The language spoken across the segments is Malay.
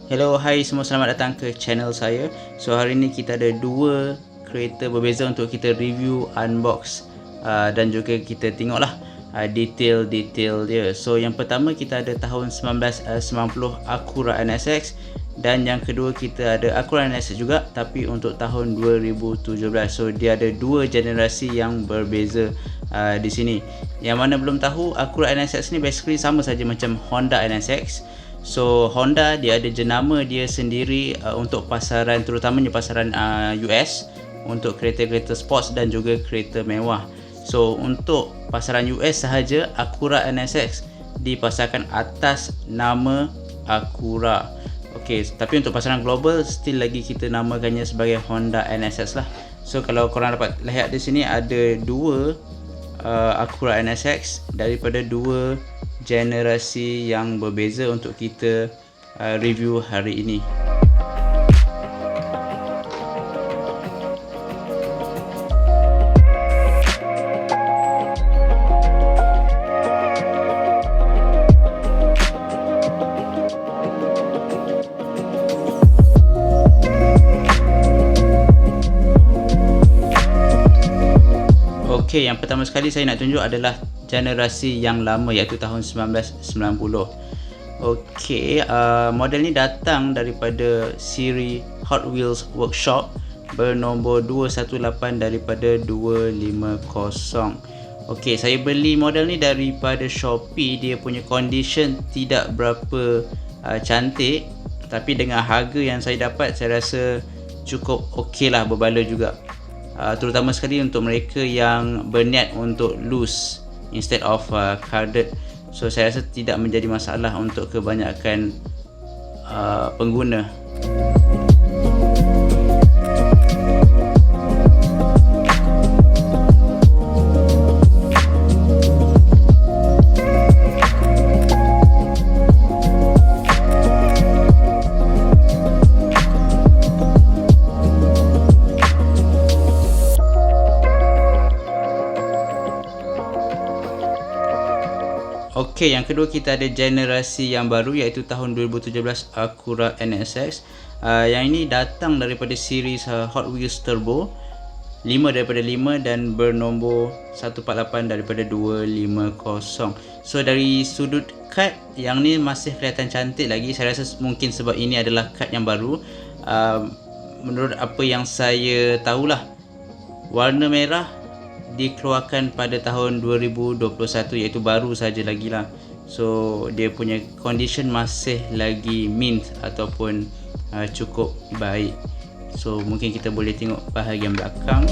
Hello, hai semua, selamat datang ke channel saya. So hari ni kita ada dua kereta berbeza untuk kita review, unbox dan juga kita tengoklah detail-detail dia. So yang pertama kita ada tahun 1990 Acura NSX, dan yang kedua kita ada Acura NSX juga tapi untuk tahun 2017. So dia ada dua generasi yang berbeza di sini. Yang mana belum tahu, Acura NSX ni basically sama saja macam Honda NSX. So Honda dia ada jenama dia sendiri untuk pasaran, terutamanya pasaran US, untuk kereta-kereta sports dan juga kereta mewah. So untuk pasaran US sahaja, Acura NSX dipasarkan atas nama Acura. Okey, tapi untuk pasaran global still lagi kita namakannya sebagai Honda NSX lah. So kalau korang dapat lihat di sini ada dua Acura NSX daripada dua generasi yang berbeza untuk kita review hari ini. Okey, yang pertama sekali saya nak tunjuk adalah generasi yang lama, iaitu tahun 1990. Okey, model ni datang daripada siri Hot Wheels Workshop bernombor 218 daripada 250. Okey, saya beli model ni daripada Shopee. Dia punya condition tidak berapa cantik, tapi dengan harga yang saya dapat saya rasa cukup okey lah, berbala juga. Terutama sekali untuk mereka yang berniat untuk loose instead of carded. So saya rasa tidak menjadi masalah untuk kebanyakan pengguna. Okey, yang kedua kita ada generasi yang baru, iaitu tahun 2017 Acura NSX. Yang ini datang daripada series Hot Wheels Turbo 5 daripada 5 dan bernombor 148 daripada 250. So dari sudut kad yang ni masih kelihatan cantik lagi. Saya rasa mungkin sebab ini adalah kad yang baru. Menurut apa yang saya tahulah, warna merah dikeluarkan pada tahun 2021, iaitu baru saja lagi lah. So dia punya condition masih lagi mint ataupun cukup baik. So mungkin kita boleh tengok bahagian belakang.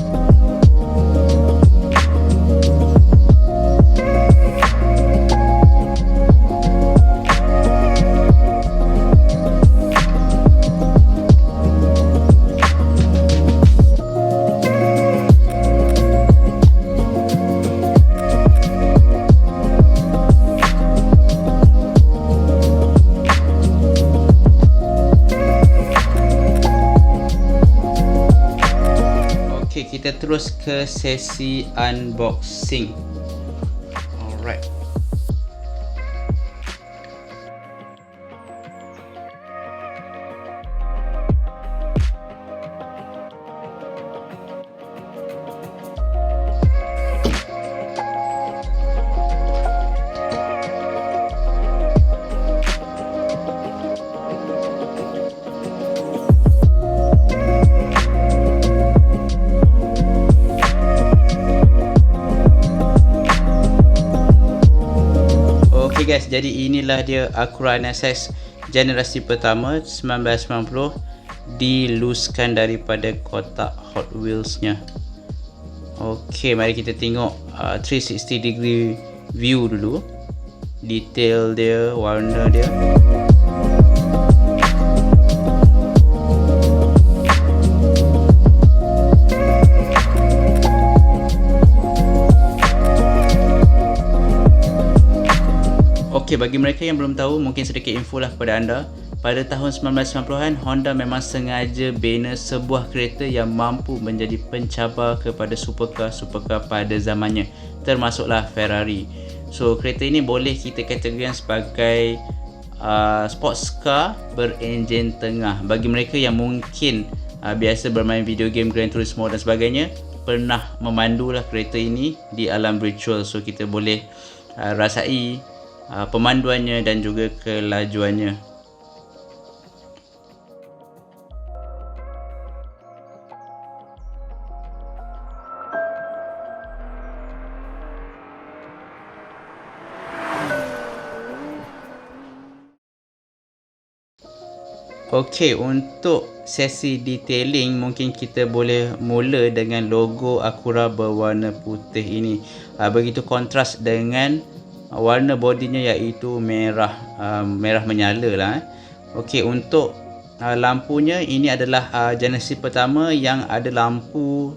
Kita terus ke sesi unboxing. Alright. Guys, jadi inilah dia Acura NSX generasi pertama 1990 diluskan daripada kotak Hot Wheels nya. Okey, mari kita tengok 360 degree view dulu. Detail dia, warna dia. Okey, bagi mereka yang belum tahu, mungkin sedikit info lah kepada anda. Pada tahun 1990-an, Honda memang sengaja bina sebuah kereta yang mampu menjadi pencabar kepada supercar pada zamannya, termasuklah Ferrari. So kereta ini boleh kita kategorikan sebagai sports car berenjin tengah. Bagi mereka yang mungkin biasa bermain video game Gran Turismo dan sebagainya, pernah memandulah kereta ini di alam virtual, so kita boleh rasai pemanduannya dan juga kelajuannya. Okey, untuk sesi detailing mungkin kita boleh mula dengan logo Acura berwarna putih ini. Begitu kontras dengan warna bodinya iaitu merah, merah menyala lah. Okey, untuk lampunya ini adalah generasi pertama yang ada lampu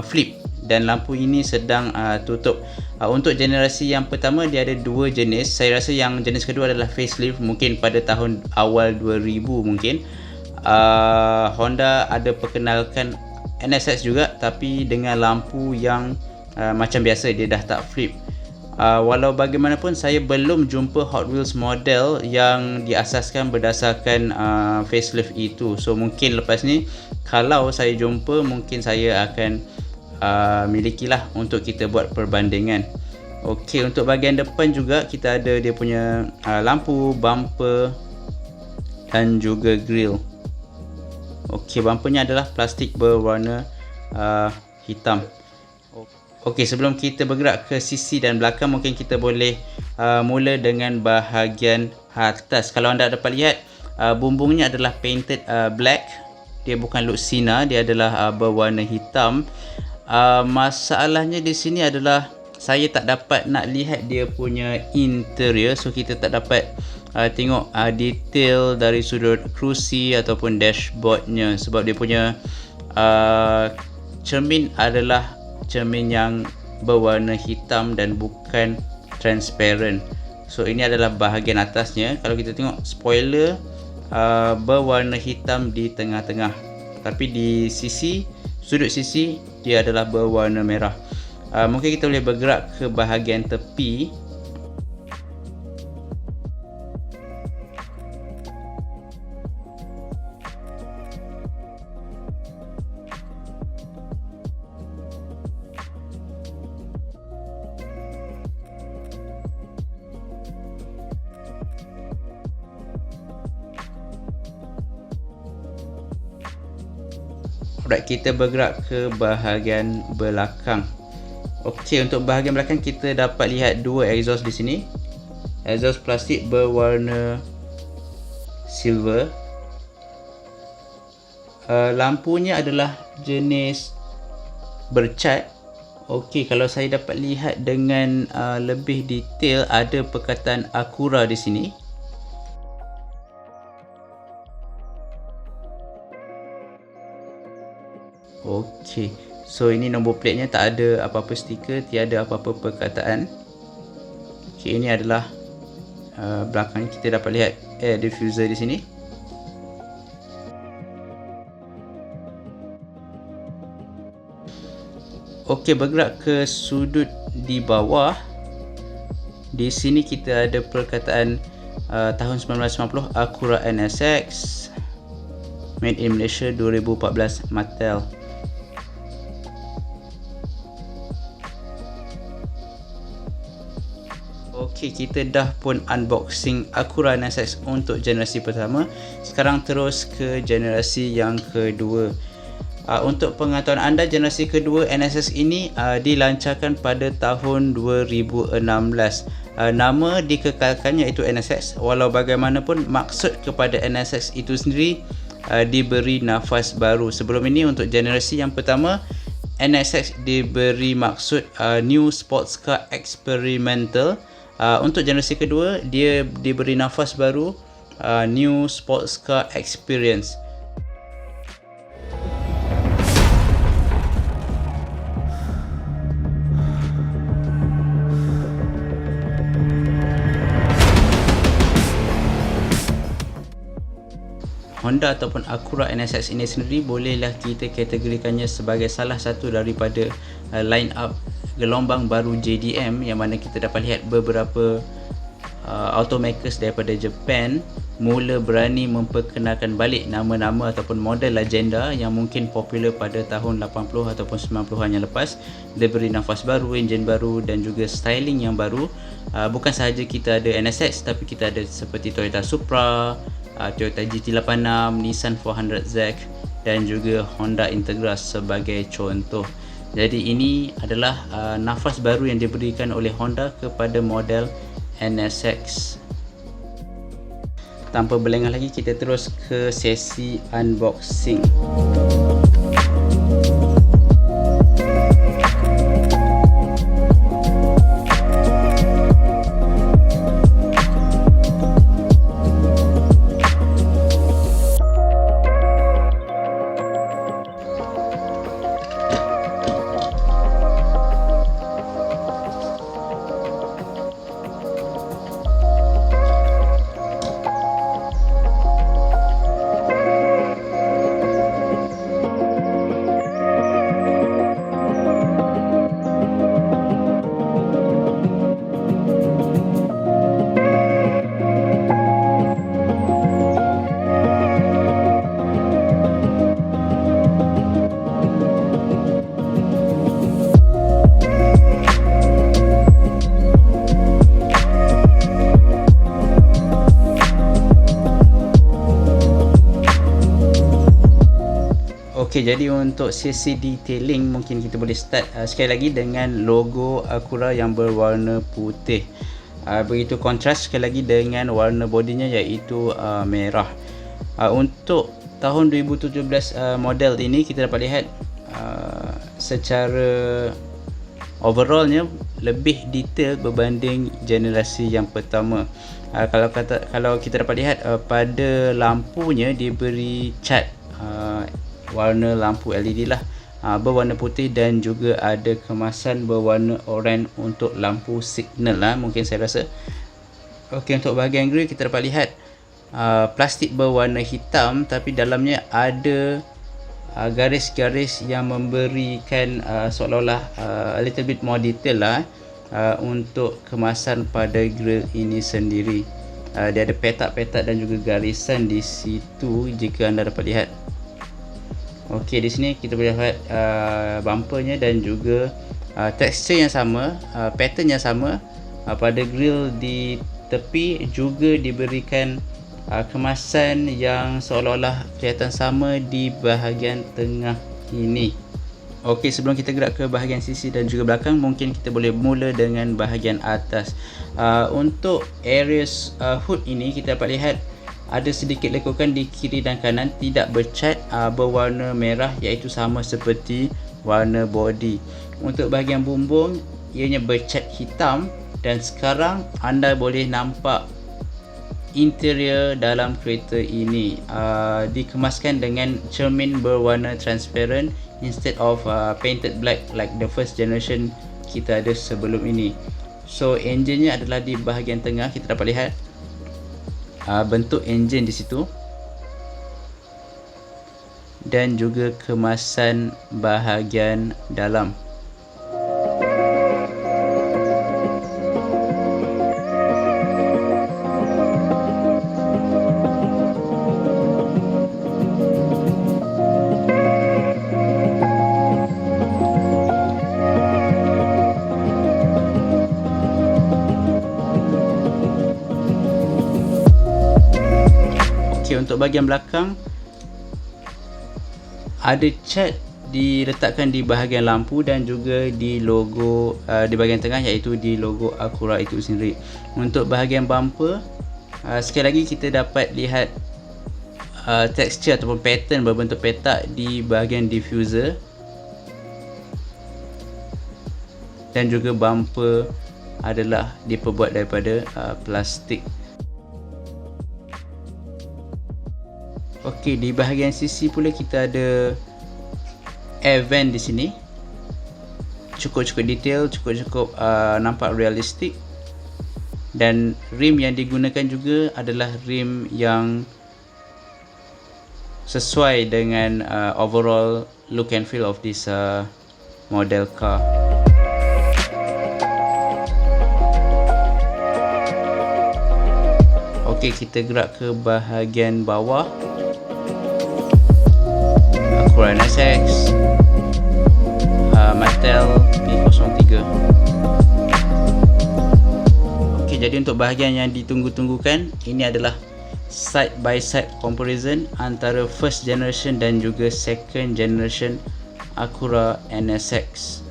flip dan lampu ini sedang tutup. Untuk generasi yang pertama dia ada dua jenis. Saya rasa yang jenis kedua adalah facelift, mungkin pada tahun awal 2000 mungkin. Honda ada perkenalkan NSX juga, tapi dengan lampu yang macam biasa, dia dah tak flip. Walau bagaimanapun saya belum jumpa Hot Wheels model yang diasaskan berdasarkan facelift itu. So mungkin lepas ni kalau saya jumpa, mungkin saya akan milikilah untuk kita buat perbandingan. Okey, untuk bahagian depan juga kita ada dia punya lampu, bumper dan juga grill. Okey, bumpernya adalah plastik berwarna hitam. Okey, sebelum kita bergerak ke sisi dan belakang, mungkin kita boleh mula dengan bahagian atas. Kalau anda dapat lihat, bumbungnya adalah painted black. Dia bukan Lucina, dia adalah berwarna hitam. Masalahnya di sini adalah saya tak dapat nak lihat dia punya interior, so kita tak dapat tengok detail dari sudut kerusi ataupun dashboardnya, sebab dia punya cermin adalah cermin yang berwarna hitam dan bukan transparent. So ini adalah bahagian atasnya. Kalau kita tengok spoiler berwarna hitam di tengah-tengah, tapi di sudut sisi dia adalah berwarna merah. Mungkin kita boleh bergerak ke bahagian tepi. Alright, kita bergerak ke bahagian belakang. Okey, untuk bahagian belakang kita dapat lihat dua exhaust di sini. Exhaust plastik berwarna silver. Lampunya adalah jenis bercat. Okey, kalau saya dapat lihat dengan lebih detail, ada perkataan Acura di sini. Okey, so ini nombor plate-nya tak ada apa-apa stiker, tiada apa-apa perkataan. Okey, ini adalah belakang. Kita dapat lihat air diffuser di sini. Okey, bergerak ke sudut di bawah. Di sini kita ada perkataan tahun 1990 Acura NSX, made in Malaysia 2014 Mattel. Okey, kita dah pun unboxing Acura NSX untuk generasi pertama. Sekarang terus ke generasi yang kedua. Untuk pengetahuan anda, generasi kedua NSX ini dilancarkan pada tahun 2016. Nama dikekalkan iaitu NSX. Walau bagaimanapun, maksud kepada NSX itu sendiri diberi nafas baru. Sebelum ini untuk generasi yang pertama, NSX diberi maksud New Sports Car Experimental. Untuk generasi kedua, dia diberi nafas baru New Sports Car Experience. Honda ataupun Acura NSX ini sendiri bolehlah kita kategorikannya sebagai salah satu daripada line up gelombang baru JDM, yang mana kita dapat lihat beberapa automakers daripada Japan mula berani memperkenalkan balik nama-nama ataupun model legenda yang mungkin popular pada tahun 80 ataupun 90-an yang lepas. Dia beri nafas baru, enjin baru dan juga styling yang baru. Bukan sahaja kita ada NSX, tapi kita ada seperti Toyota Supra, Toyota GT86, Nissan 400Z dan juga Honda Integra sebagai contoh. Jadi ini adalah nafas baru yang diberikan oleh Honda kepada model NSX. Tanpa berlengah lagi, kita terus ke sesi unboxing. Okey, jadi untuk sesi detailing mungkin kita boleh start sekali lagi dengan logo Acura yang berwarna putih. Begitu kontras sekali lagi dengan warna bodinya iaitu merah. Untuk tahun 2017 model ini kita dapat lihat secara overallnya lebih detail berbanding generasi yang pertama. Kalau kita dapat lihat pada lampunya diberi cat warna lampu LED lah, berwarna putih dan juga ada kemasan berwarna oranye untuk lampu signal lah mungkin saya rasa. Okey, untuk bahagian grill kita dapat lihat plastik berwarna hitam tapi dalamnya ada garis-garis yang memberikan seolah-olah a little bit more detail lah untuk kemasan pada grill ini sendiri. Dia ada petak-petak dan juga garisan di situ jika anda dapat lihat. Okey, di sini kita boleh lihat bumpernya dan juga tekstur yang sama, pattern yang sama. Pada grill di tepi juga diberikan kemasan yang seolah-olah kelihatan sama di bahagian tengah ini. Okey, sebelum kita gerak ke bahagian sisi dan juga belakang, mungkin kita boleh mula dengan bahagian atas. Untuk area hood ini kita dapat lihat ada sedikit lekukan di kiri dan kanan, tidak bercat, berwarna merah iaitu sama seperti warna body. Untuk bahagian bumbung ianya bercat hitam dan sekarang anda boleh nampak interior dalam kereta ini dikemaskan dengan cermin berwarna transparent instead of painted black like the first generation kita ada sebelum ini. So enjinnya adalah di bahagian tengah, kita dapat lihat bentuk enjin di situ dan juga kemasan bahagian dalam. Untuk bahagian belakang ada cat diletakkan di bahagian lampu dan juga di logo di bahagian tengah iaitu di logo Acura itu sendiri. Untuk bahagian bumper sekali lagi kita dapat lihat tekstur ataupun pattern berbentuk petak di bahagian diffuser dan juga bumper adalah diperbuat daripada plastik. Okey, di bahagian sisi pula kita ada air vent di sini. Cukup-cukup detail, cukup-cukup nampak realistik. Dan rim yang digunakan juga adalah rim yang sesuai dengan overall look and feel of this model car. Okey, kita gerak ke bahagian bawah. Acura NSX, Mattel P03. Okey, jadi untuk bahagian yang ditunggu-tunggukan, ini adalah side by side comparison antara first generation dan juga second generation Acura NSX.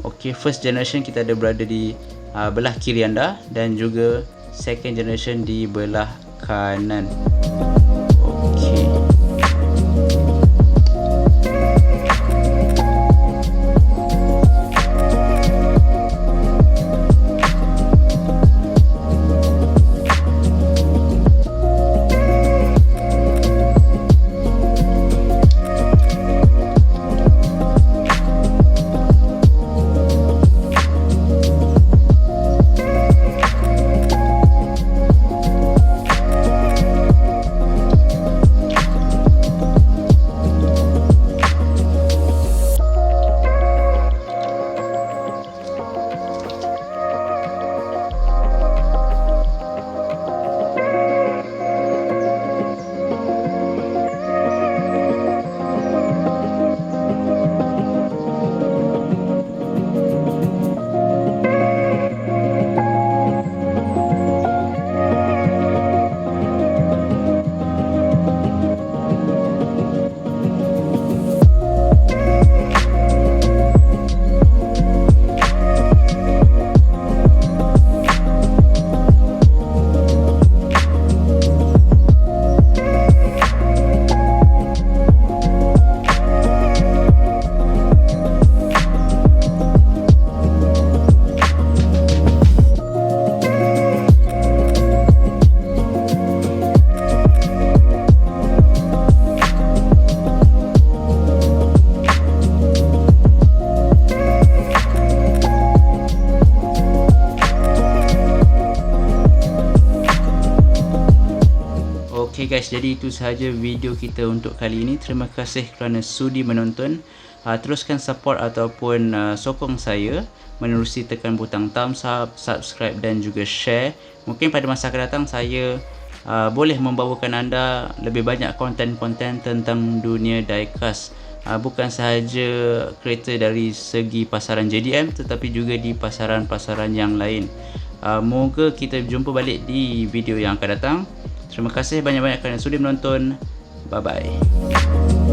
Okey, first generation kita ada berada di belah kiri anda dan juga second generation di belah kanan. Okey. Okey guys, jadi itu sahaja video kita untuk kali ini. Terima kasih kerana sudi menonton. Teruskan support ataupun sokong saya menerusi tekan butang thumbs up, subscribe dan juga share. Mungkin pada masa akan datang saya boleh membawakan anda lebih banyak konten-konten tentang dunia diecast. Bukan sahaja kereta dari segi pasaran JDM tetapi juga di pasaran-pasaran yang lain. Moga kita jumpa balik di video yang akan datang. Terima kasih banyak-banyak kerana sudi menonton. Bye bye.